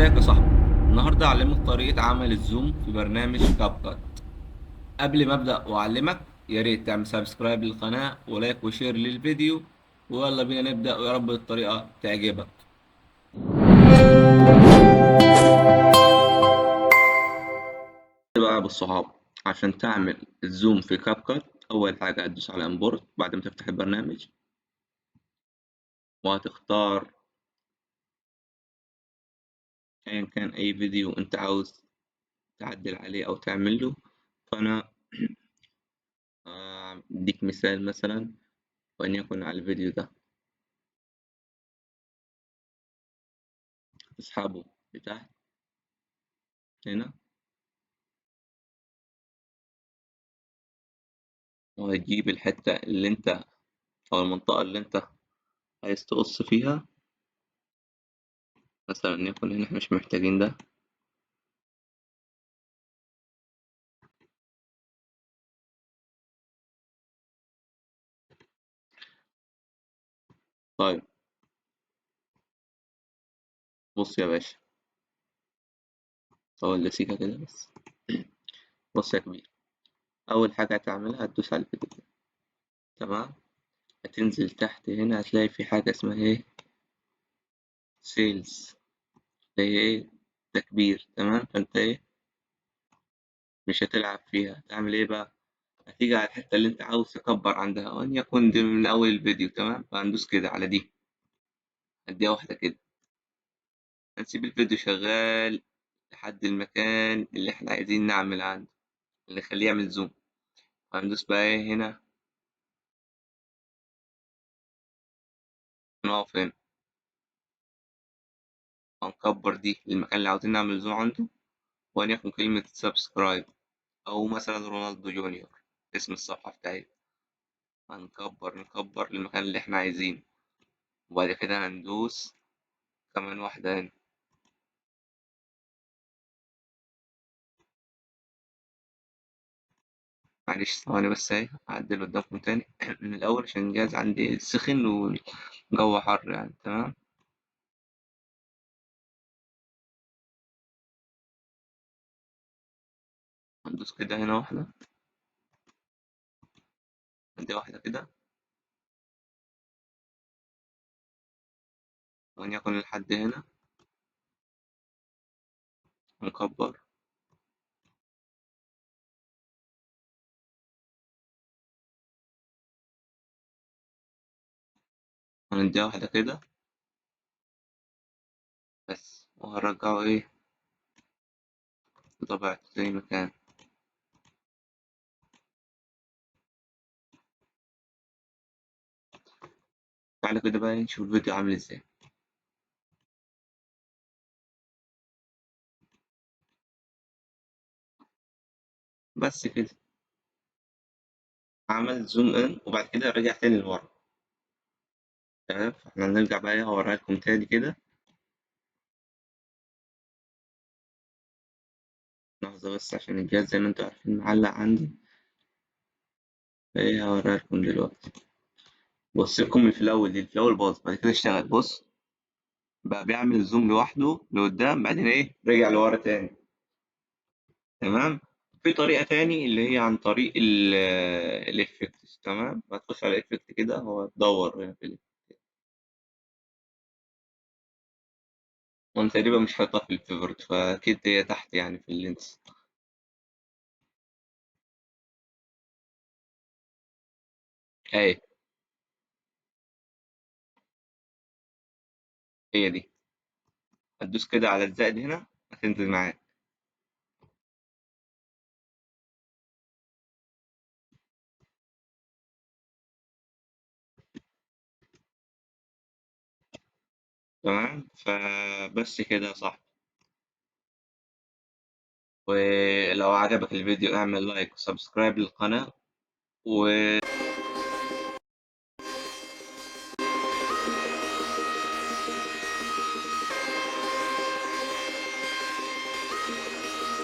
ازيك يا صاحبي؟ النهارده اعلمك طريقة عمل الزوم في برنامج كاب كات. قبل ما ابدأ واعلمك يا ريت تعمل سبسكرايب للقناة ولايك وشير للفيديو، ويلا بينا نبدأ ويا رب الطريقة تعجبك. بقى بالصحاب، عشان تعمل الزوم في كاب كات اول حاجة هتدوس على امبورت بعد ما تفتح البرنامج، وهتختار ايا كان اي فيديو انت عاوز تعدل عليه او تعمل له. فانا اديك مثال مثلا، وان يكن على الفيديو ده تسحبه لتحت هنا، وهتجيب الحتة اللي انت او المنطقة اللي انت عايز تقص فيها. مثلا يكون هنا احنا مش محتاجين ده. طيب بص يا باشا، اول لسيكة كده بس. بص يا كبير، اول حاجة هتعملها هتدوس على الفيديو ده. تمام، هتنزل تحت هنا هتلاقي في حاجة اسمها ايه، سيلز، اللي هي ايه، تكبير. تمام، فانت ايه مش هتلعب فيها، تعمل ايه بقى، هتيجي على الحتة اللي انت عاوز تكبر عندها، وان يكون دي من اول الفيديو. تمام، فهندوس كده على دي، هديها واحدة كده، هنسيب الفيديو شغال لحد المكان اللي احنا عايزين نعمل عنده، اللي يخليه يعمل زوم. هندوس بقى ايه هنا، نقف هنا، هنكبر دي المكان اللي عاوزين نعمل زوم عنده، وليكن كلمة سبسكرايب، أو مثلا رونالدو جونيور اسم الصفحة بتاعتي. نكبر للمكان اللي احنا عايزينه، وبعد كده هندوس كمان واحدة هنا. معلش ثواني بس اهي، هعدل قدامكم تاني من الأول عشان الجهاز عندي سخن والجو حر يعني. تمام، هندوس كده هنا واحدة، دي واحدة كده، وليكن لحد هنا، نكبر، ونديها واحدة كده بس، وهرجعه ايه لطبيعته زي ما كان. تعالى كده بقى نشوف الفيديو عامل ازاي. بس كده، عمل زوم ان وبعد كده رجع تاني لورا. تمام، فاحنا هنرجع بقى ايه، هوريها لكم تاني كده. لحظة بس عشان الجهاز زي ما انتوا عارفين معلق عندي. ايه هوريها لكم دلوقتي. بص لكم اللي في الأول دي، في الأول باظ بعد كده اشتغل. بص بقى بيعمل زوم لوحده لقدام، بعدين ايه رجع لورا تاني. تمام، في طريقة تاني اللي هي عن طريق الإفكتس. تمام، هتخش على الإفكت كده، هو تدور هنا في وانا تقريبا مش حاططها في الفيفورت، فأكيد هي تحت يعني في اللينس. اهي، هي دي، هتدوس كده على الزائد هنا هتنزل معاك. تمام، فبس كده يا صاحبي، ولو عجبك الفيديو اعمل لايك وسبسكرايب للقناة.